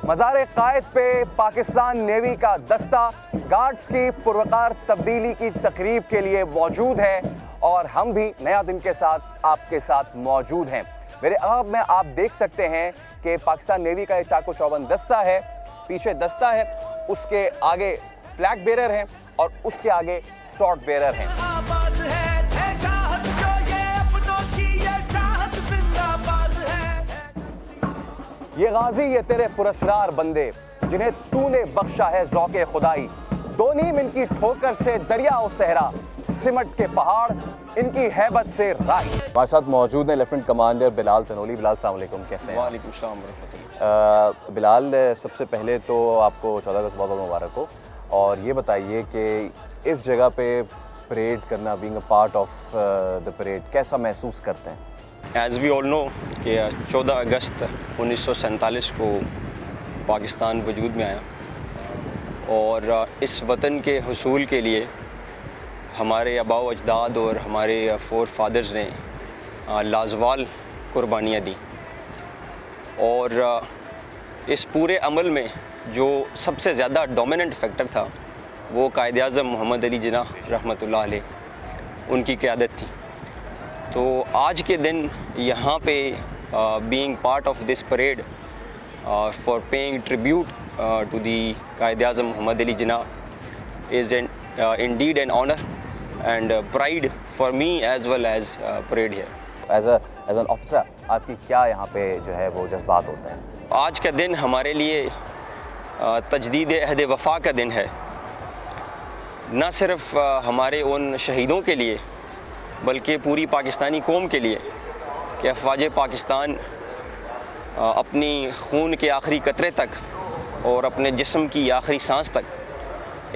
मज़ार कायद पे पाकिस्तान नेवी का दस्ता गार्ड्स की पुरवकार तब्दीली की तकरीब के लिए मौजूद है और हम भी नया दिन के साथ आपके साथ मौजूद हैं। मेरे अगल में आप देख सकते हैं कि पाकिस्तान नेवी का ये चाको चौबंद दस्ता है, पीछे दस्ता है, उसके आगे फ्लैग बेरर हैं और उसके आगे स्वॉर्ड बेरर हैं। ये गाजी ये तेरे पुरस्कार बंदे जिन्हें तूने बख्शा है ज़ौक़े खुदाई, दो नीम इनकी ठोकर से दरिया और सहरा, सिमट के पहाड़ इनकी हैबत से राही। हमारे साथ मौजूद हैं लेफ्टिनेंट कमांडर बिलाल तनोली। बिलाल अस्सलाम वालेकुम, कैसे हैं? वालेकुम सलाम रहमतुल्लाह। बिलाल, सबसे पहले तो आपको 14 अगस्त बहुत बहुत मुबारक हो और ये बताइए कि इस जगह पे परेड करना, being a part of the parade, कैसा महसूस करते हैं? एज़ वी ऑल नो कि 14 अगस्त 1947 को पाकिस्तान वजूद में आया और इस वतन के हुसूल के लिए हमारे आबाओ अजदाद और हमारे फोर फादर्स ने लाजवाल कुर्बानियाँ दी और इस पूरे अमल में जो सबसे ज़्यादा डोमिनेंट फैक्टर था वो कायद आज़म मोहम्मद अली जिन्नाह रहमतुल्लाह अलैह उनकी क़यादत थी। तो आज के दिन यहाँ पे being part of this parade for paying tribute to the Quaid Azam Mohammad Ali Jinnah is indeed an honor and pride for me as well as parade here. As an officer, आपकी क्या यहाँ पे जो है वो जज्बात होते हैं? आज का दिन हमारे लिए तजदीद अहद वफ़ा का दिन है, न सिर्फ हमारे उन शहीदों के लिए बल्कि पूरी पाकिस्तानी कौम के लिए कि अफ़वाज पाकिस्तान अपनी खून के आखिरी कतरे तक और अपने जिस्म की आखिरी सांस तक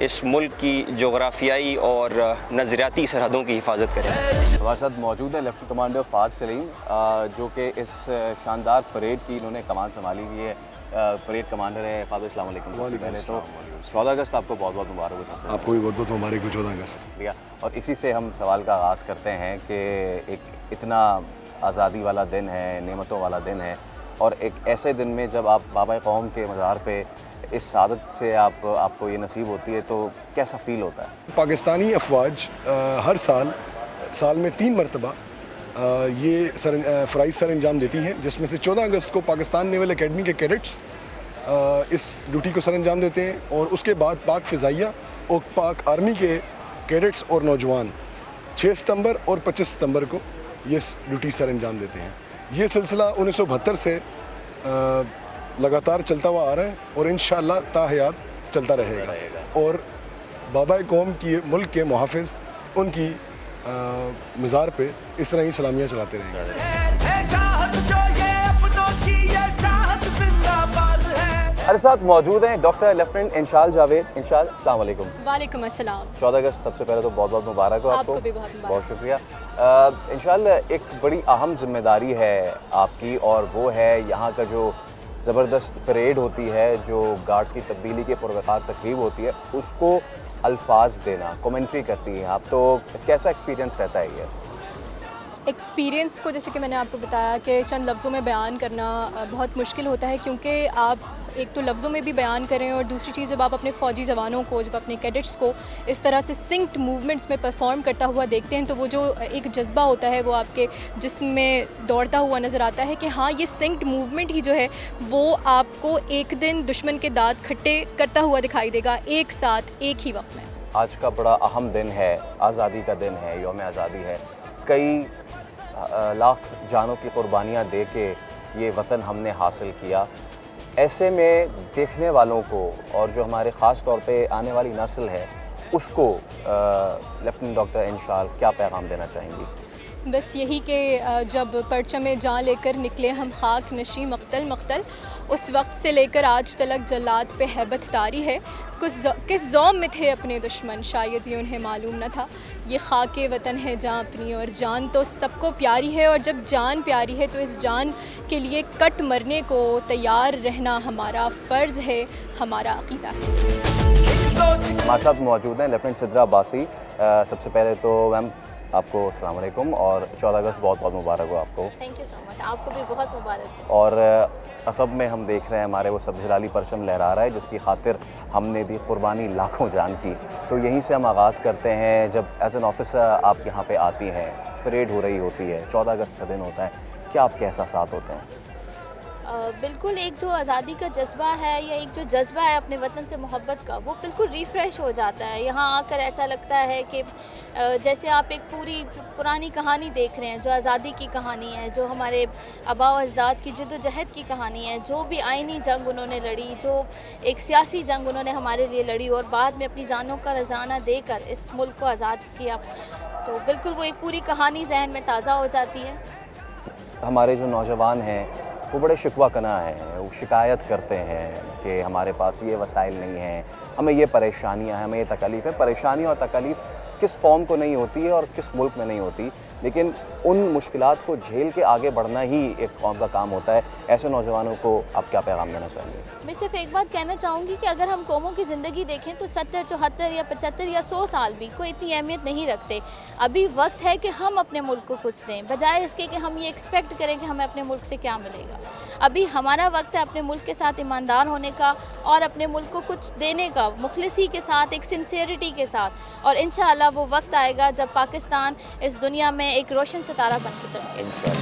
इस मुल्क की जोग्राफियाई और नज़रियाती सरहदों की हिफाजत करें। हमारे साथ मौजूद है लेफ्टिनेंट कमांडर फ़ाद सलीम, जो कि इस शानदार परेड की इन्होंने कमान संभाली हुई है। परेड कमांडर है। फ़ाद, अस्सलाम वालेकुम। सबसे पहले तो 14 अगस्त आपको बहुत बहुत मुबारक हो। सबसे आपको भी बहुत बहुत मुबारक हो 14 अगस्त। लिया और इसी से हम सवाल का आगाज़ करते हैं कि एक इतना आज़ादी वाला दिन है, नेमतों वाला दिन है और एक ऐसे दिन में जब आप बाबा कौम के मज़ार पे इस सादत से आपको ये नसीब होती है तो कैसा फ़ील होता है? पाकिस्तानी अफवाज हर साल में 3 मरतबा ये फ़राइज़ सर अंजाम देती हैं, जिसमें से 14 अगस्त को पाकिस्तान नेवल एकेडमी के कैडेट्स इस ड्यूटी को सर अंजाम देते हैं और उसके बाद पाक फ़िज़ाइया और पाक आर्मी के कैडेट्स और नौजवान 6 सितंबर और 25 सितंबर को ये ड्यूटी सर अंजाम देते हैं। ये सिलसिला 1972 से लगातार चलता हुआ आ रहा है और इंशाअल्लाह ताहयात चलता रहेगा और बाबा कौम की मुल्क के मुहाफ़िज़ उनकी मज़ार पे इस तरह ही सलामियाँ चलाते रहेंगे। हमारे साथ मौजूद हैं डॉक्टर लेफ्टिनेंट इंशाल जावेद। इंशाल, अस्सलाम वालेकुम। वालेकुम अस्सलाम। 14 अगस्त सबसे पहले तो बहुत बहुत मुबारक हो आपको भी बहुत मुबारक। बहुत शुक्रिया। इंशाल, एक बड़ी अहम जिम्मेदारी है आपकी और वो है यहाँ का जो ज़बरदस्त परेड होती है, जो गार्ड्स की तब्दीली के पुरवकार तकरीब होती है, उसको अल्फाज देना, कमेंट्री करती हैं आप, तो कैसा एक्सपीरियंस रहता है ये? एक्सपीरियंस को जैसे कि मैंने आपको बताया कि चंद लफ्ज़ों में बयान करना बहुत मुश्किल होता है, क्योंकि आप एक तो लफ्ज़ों में भी बयान करें और दूसरी चीज़ जब आप अपने फ़ौजी जवानों को, जब अपने कैडेट्स को इस तरह से सिंक्ड मूवमेंट्स में परफॉर्म करता हुआ देखते हैं तो वो जो एक जज्बा होता है वो आपके जिस्म में दौड़ता हुआ नज़र आता है कि हाँ, ये सिंक्ड मूवमेंट ही जो है वो आपको एक दिन दुश्मन के दांत खट्टे करता हुआ दिखाई देगा, एक साथ एक ही वक्त में। आज का बड़ा अहम दिन है, आज़ादी का दिन है, यौम आज़ादी है। कई लाख जानों की कुर्बानियाँ दे के ये वतन हमने हासिल किया। ऐसे में देखने वालों को और जो हमारे ख़ास तौर पे आने वाली नस्ल है उसको लेफ्टिनेंट डॉक्टर इंशाल क्या पैगाम देना चाहेंगी? बस यही कि जब परचम जान लेकर निकले हम खाक नशी मख्तल मख्तल, उस वक्त से लेकर आज तलक जल्लाद पे हैबत तारी है। किस ज़ौम में थे अपने दुश्मन, शायद ये उन्हें मालूम न था। ये खाके वतन है जहाँ अपनी और जान तो सबको प्यारी है, और जब जान प्यारी है तो इस जान के लिए कट मरने को तैयार रहना हमारा फ़र्ज़ है, हमारा अक़ीदा है। हमारे साथ मौजूद हैं लेफ्टिनेंट सिद्रा अब्बासी। सबसे पहले तो मैम आपको अस्सलाम वालेकुम और 14 अगस्त बहुत बहुत मुबारक हो आपको। थैंक यू सो मच, आपको भी बहुत मुबारक। और अक़ब में हम देख रहे हैं हमारे वो सब हिलाली परचम लहरा रहा है, जिसकी खातिर हमने भी कुर्बानी लाखों जान की। तो यहीं से हम आगाज़ करते हैं, जब एज एन ऑफिसर आप यहाँ पे आती हैं, परेड हो रही होती है, 14 अगस्त का दिन होता है, क्या आपके एहसासात होते हैं? बिल्कुल एक जो आज़ादी का जज्बा है या एक जो जज्बा है अपने वतन से मोहब्बत का, वो बिल्कुल रिफ़्रेश हो जाता है। यहाँ आकर ऐसा लगता है कि जैसे आप एक पूरी पुरानी कहानी देख रहे हैं, जो आज़ादी की कहानी है, जो हमारे आबा व अजदाद की जद्दोजहद की कहानी है, जो भी आइनी जंग उन्होंने लड़ी, जो एक सियासी जंग उन्होंने हमारे लिए लड़ी और बाद में अपनी जानों का नजराना देकर इस मुल्क को आज़ाद किया। तो बिल्कुल वो एक पूरी कहानी जहन में ताज़ा हो जाती है। हमारे जो नौजवान हैं वो बड़े शिकवा कना हैं, वो शिकायत करते हैं कि हमारे पास ये वसाइल नहीं हैं, हमें ये परेशानियां हैं, हमें ये तकलीफ़ है। परेशानी और तकलीफ़ किस कौम को नहीं होती है और किस मुल्क में नहीं होती, लेकिन उन मुश्किलात को झेल के आगे बढ़ना ही एक कौम का काम होता है। ऐसे नौजवानों को आप क्या पैगाम देना चाहिए? मैं सिर्फ एक बात कहना चाहूँगी कि अगर हम कौमों की ज़िंदगी देखें तो 70, 74 या 75 या 100 साल भी कोई इतनी अहमियत नहीं रखते। अभी वक्त है कि हम अपने मुल्क को कुछ दें, बजाय इसके कि हम ये एक्सपेक्ट करें कि हमें अपने मुल्क से क्या मिलेगा। अभी हमारा वक्त है अपने मुल्क के साथ ईमानदार होने का और अपने मुल्क को कुछ देने का, मुखलिसी के साथ, एक सिंसियरिटी के साथ। और इंशाअल्लाह वो वक्त आएगा जब पाकिस्तान इस दुनिया में एक रोशन सितारा बन के चमके।